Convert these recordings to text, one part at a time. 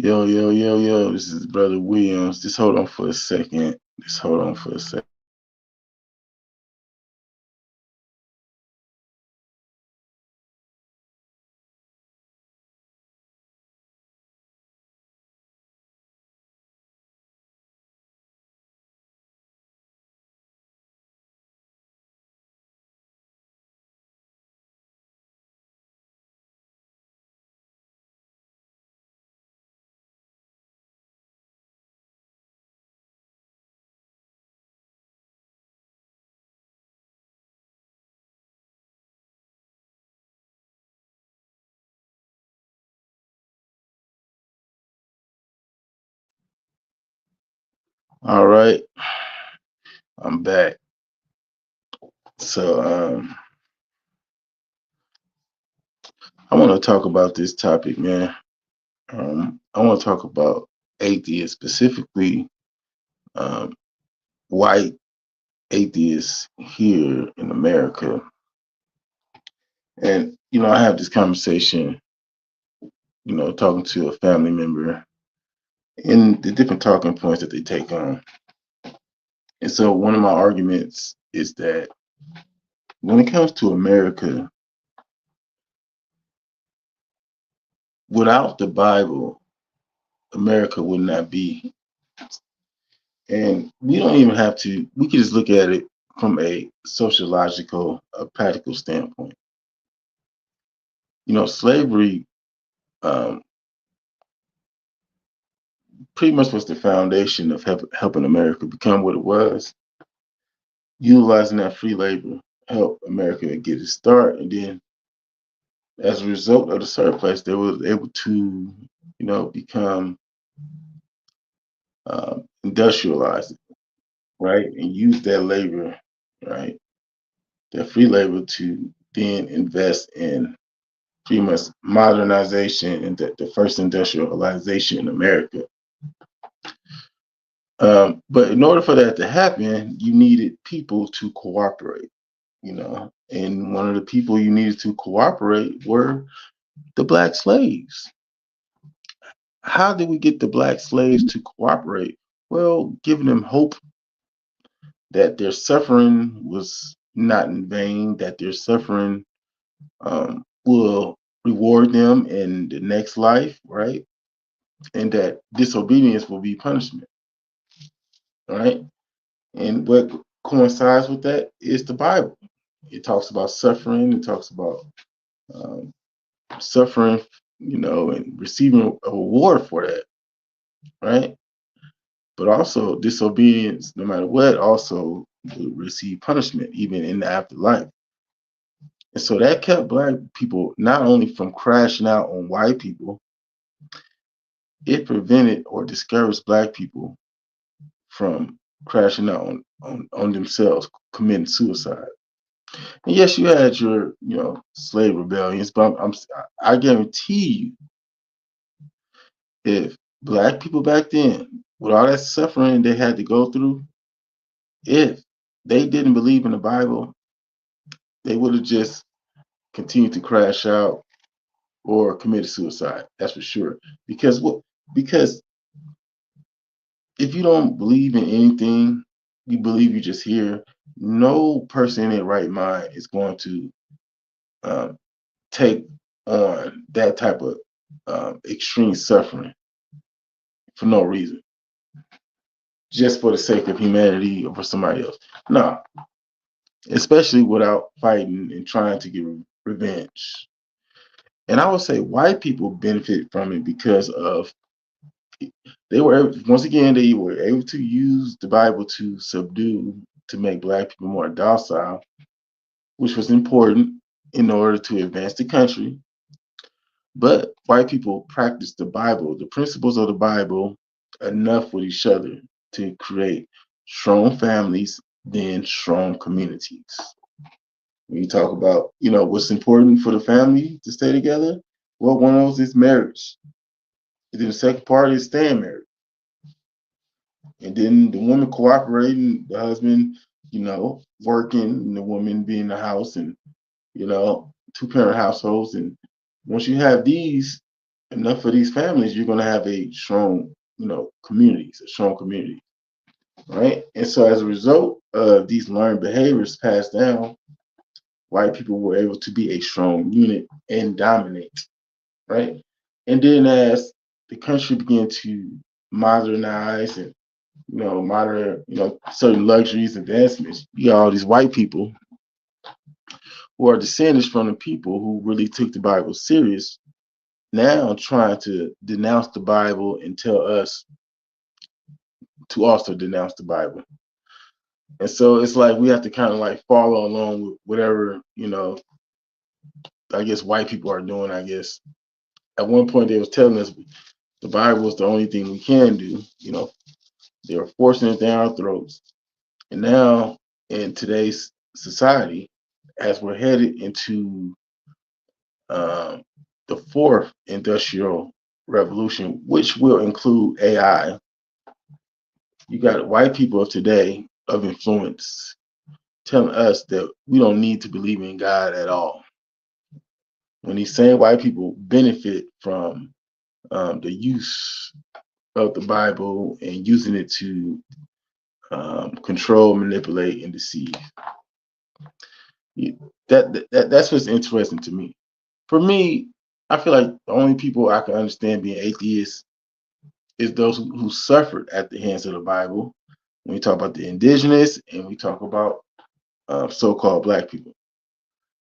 Yo, yo, yo, yo, this is Brother Williams. Just hold on for a second. Just hold on for a second. All right, I'm back. So, I want to talk about this topic, man. I want to talk about atheists, specifically um, white atheists here in America. And, I have this conversation, talking to a family member and the different talking points that they take on. And so, one of my arguments is that when it comes to America, without the Bible, America would not be. And we don't even have to, we can just look at it from a sociological, a practical standpoint. Slavery um, pretty much was the foundation of helping America become what it was. Utilizing that free labor helped America get its start. And then as a result of the surplus, they were able to, become industrialized, right? And use that labor, right? That free labor to then invest in pretty much modernization and the first industrialization in America. But in order for that to happen, you needed people to cooperate, and one of the people you needed to cooperate were the black slaves. How did we get the black slaves to cooperate? Well, giving them hope that their suffering was not in vain, that their suffering will reward them in the next life, right? And that disobedience will be punishment, right? And what coincides with that is the Bible. It talks about suffering, it talks about um, suffering, and receiving a reward for that, right? But also disobedience, no matter what, also will receive punishment, even in the afterlife. And so that kept black people not only from crashing out on white people, it prevented or discouraged black people from crashing out on themselves, committing suicide. And yes, you had your, slave rebellions, but I guarantee you, if black people back then, with all that suffering they had to go through, if they didn't believe in the Bible, they would have just continued to crash out or committed suicide. That's for sure. Because what? Because if you don't believe in anything, you believe you just here. No person in their right mind is going to um, take on that type of extreme suffering for no reason, just for the sake of humanity or for somebody else. No, especially without fighting and trying to get revenge. And I would say white people benefit from it because of they were once again they were able to use the Bible to subdue to make black people more docile, which was important in order to advance the country. But white people practice the Bible, the principles of the Bible, enough with each other to create strong families, then strong communities. When you talk about, what's important for the family to stay together, well, one of those is marriage. And then the second part is staying married. And then the woman cooperating, the husband, working, and the woman being in the house and, two parent households. And once you have these, enough of these families, you're going to have a strong, communities, a strong community, right? And so as a result of these learned behaviors passed down, white people were able to be a strong unit and dominate, right? And then as the country began to modernize and modern, certain luxuries, advancements, you got all these white people who are descendants from the people who really took the Bible serious, now trying to denounce the Bible and tell us to also denounce the Bible. And so it's like we have to kind of like follow along with whatever, I guess white people are doing, I guess. At one point they was telling us the Bible is the only thing we can do, they were forcing it down our throats. And now in today's society, as we're headed into um, the fourth industrial revolution, which will include AI, you got white people of today of influence telling us that we don't need to believe in God at all. When these same white people benefit from the use of the Bible and using it to control, manipulate, and deceive. That's what's interesting to me. For me, I feel like the only people I can understand being atheists is those who suffered at the hands of the Bible. When we talk about the indigenous and we talk about so-called black people,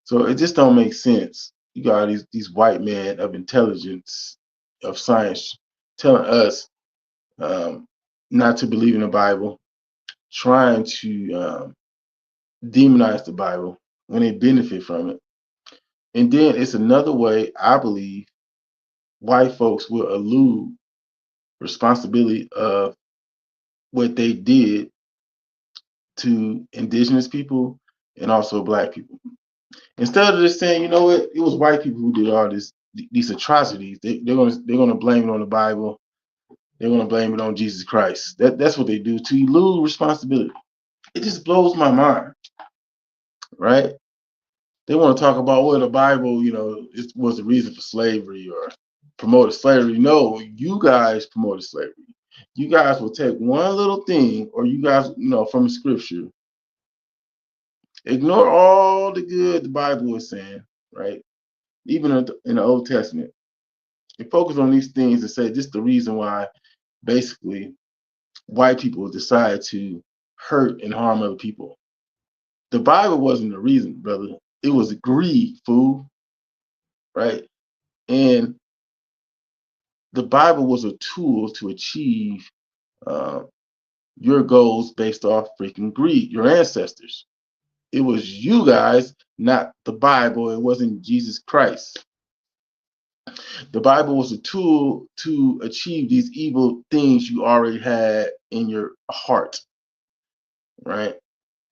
so it just don't make sense. You got these white men of intelligence, of science, telling us not to believe in the Bible, trying to demonize the Bible when they benefit from it. And then it's another way, I believe, white folks will elude responsibility of what they did to indigenous people and also black people. Instead of just saying, you know what, it was white people who did all these atrocities, they're gonna blame it on the Bible. They're gonna blame it on Jesus Christ. That's what they do to elude responsibility. It just blows my mind, right? They want to talk about what the Bible, it was the reason for slavery or promoted slavery. No, you guys promoted slavery. You guys will take one little thing, or you guys, from the scripture, ignore all the good the Bible is saying, right? Even in the Old Testament, and focus on these things and say this is the reason why, basically, white people decide to hurt and harm other people. The Bible wasn't the reason, brother. It was greed, fool, right? And the Bible was a tool to achieve uh, your goals based off freaking greed, your ancestors. It was you guys, not the Bible. It wasn't Jesus Christ. The Bible was a tool to achieve these evil things you already had in your heart, right?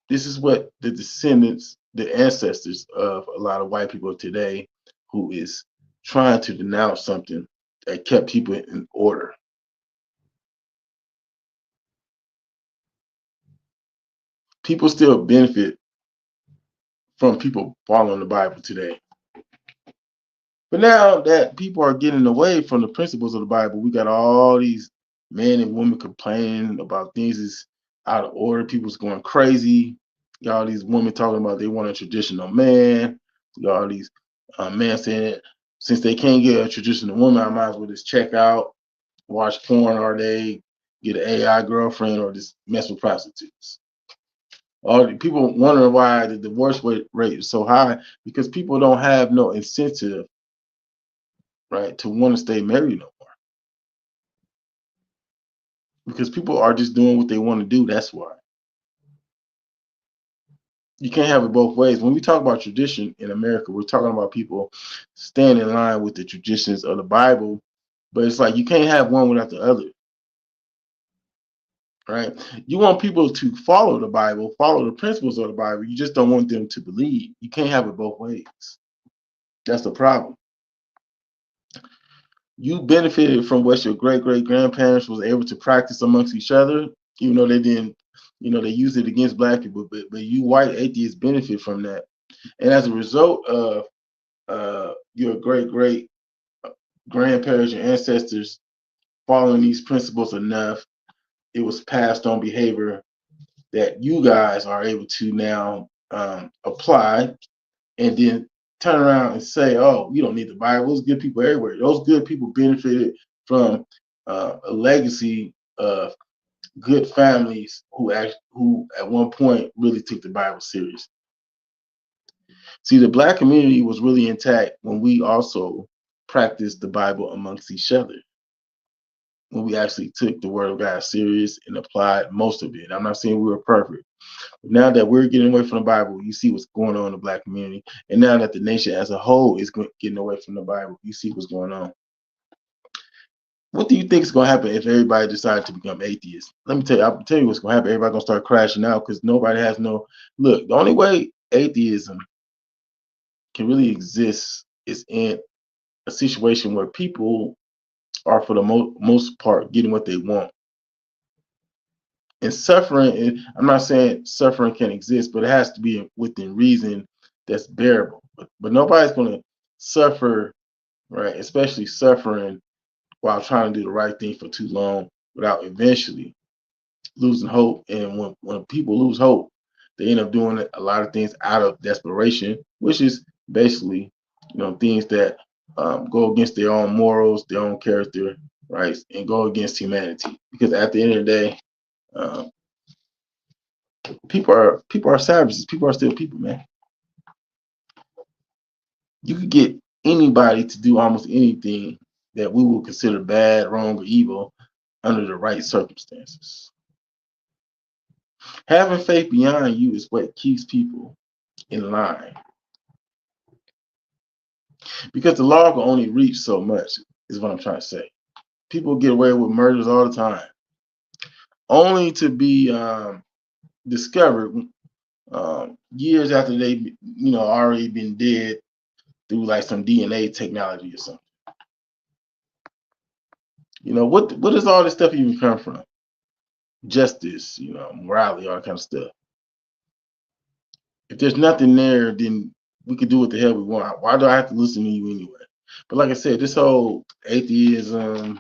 This is what the descendants, the ancestors of a lot of white people today, who is trying to denounce something that kept people in order. People still benefit from people following the Bible today. But now that people are getting away from the principles of the Bible, we got all these men and women complaining about things is out of order. People's going crazy. You got all these women talking about they want a traditional man. You got all these men saying since they can't get a traditional woman, I might as well just check out, watch porn all day, get an AI girlfriend, or just mess with prostitutes. All the people wondering why the divorce rate is so high because people don't have no incentive, right, to want to stay married no more. Because people are just doing what they want to do. That's why. You can't have it both ways. When we talk about tradition in America, we're talking about people staying in line with the traditions of the Bible, but it's like you can't have one without the other, right? You want people to follow the Bible, follow the principles of the Bible. You just don't want them to believe. You can't have it both ways. That's the problem. You benefited from what your great great grandparents was able to practice amongst each other, even though they didn't, they used it against black people. But you white atheists benefit from that, and as a result of your great great grandparents, your ancestors following these principles enough, it was passed on behavior that you guys are able to now apply, and then turn around and say, "Oh, you don't need the Bible. There's good people everywhere." Those good people benefited from a legacy of good families who at one point really took the Bible serious. See, the Black community was really intact when we also practiced the Bible amongst each other, when we actually took the Word of God serious and applied most of it. I'm not saying we were perfect. Now that we're getting away from the Bible, you see what's going on in the Black community. And now that the nation as a whole is getting away from the Bible, you see what's going on. What do you think is going to happen if everybody decides to become atheists? Let me tell you, I'll tell you what's going to happen. Everybody's going to start crashing out because nobody has no look. The only way atheism can really exist is in a situation where people are, for the most part, getting what they want. And suffering, I'm not saying suffering can exist, but it has to be within reason that's bearable. But nobody's going to suffer, right? Especially suffering while trying to do the right thing for too long without eventually losing hope. And when people lose hope, they end up doing a lot of things out of desperation, which is basically, things that go against their own morals, their own character, right? And go against humanity. Because at the end of the day, um, people are savages. People are still people, man. You could get anybody to do almost anything that we would consider bad, wrong, or evil under the right circumstances. Having faith beyond you is what keeps people in line. Because the law can only reach so much, is what I'm trying to say. People get away with murders all the time, only to be discovered years after they, already been dead through like some DNA technology or something. What does all this stuff even come from? Justice, morality, all that kind of stuff. If there's nothing there, then we can do what the hell we want. Why do I have to listen to you anyway? But like I said, this whole atheism,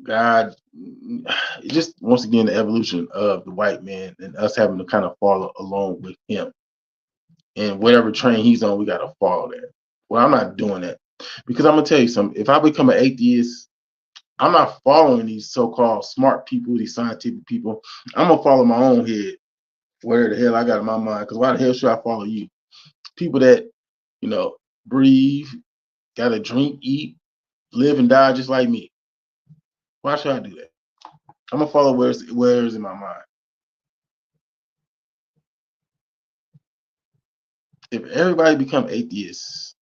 God, it's just once again the evolution of the white man and us having to kind of follow along with him. And whatever train he's on, we got to follow that. Well, I'm not doing that because I'm gonna tell you something. If I become an atheist, I'm not following these so-called smart people, these scientific people. I'm gonna follow my own head, where the hell I got in my mind. Because why the hell should I follow you? People that, breathe, gotta drink, eat, live, and die just like me. Why should I do that? I'm gonna follow where's in my mind. If everybody become atheists,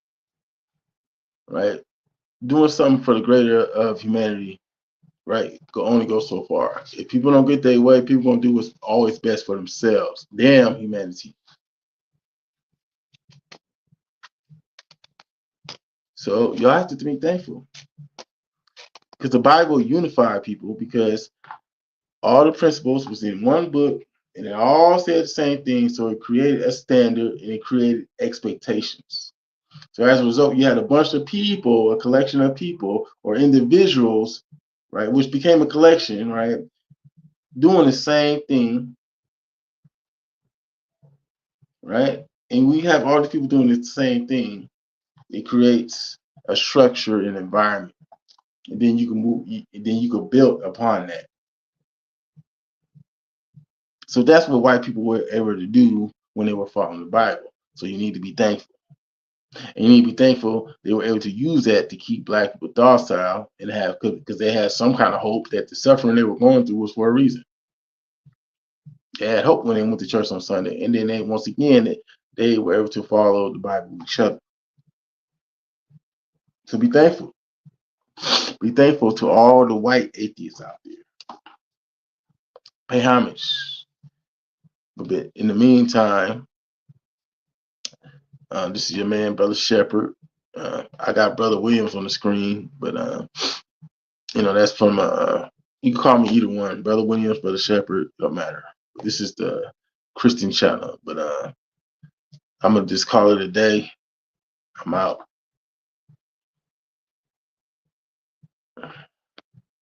right, doing something for the greater of humanity, right, can only go so far. If people don't get their way, people gonna do what's always best for themselves. Damn humanity. So y'all have to be thankful. Because the Bible unified people, because all the principles was in one book and it all said the same thing. So it created a standard and it created expectations. So as a result, you had a bunch of people, a collection of people or individuals, right, which became a collection, right, doing the same thing, right? And we have all the people doing the same thing. It creates a structure and environment. And then you can move, then you can build upon that. So that's what white people were able to do when they were following the Bible. So you need to be thankful. And you need to be thankful they were able to use that to keep black people docile and have, because they had some kind of hope that the suffering they were going through was for a reason. They had hope when they went to church on Sunday. And then they, once again, they were able to follow the Bible with each other. So be thankful. Be thankful to all the white atheists out there. Pay homage. But in the meantime, this is your man, Brother Shepherd. I got Brother Williams on the screen, but that's from you can call me either one, Brother Williams, Brother Shepherd, don't matter. This is the Christian channel, but I'm gonna just call it a day. I'm out.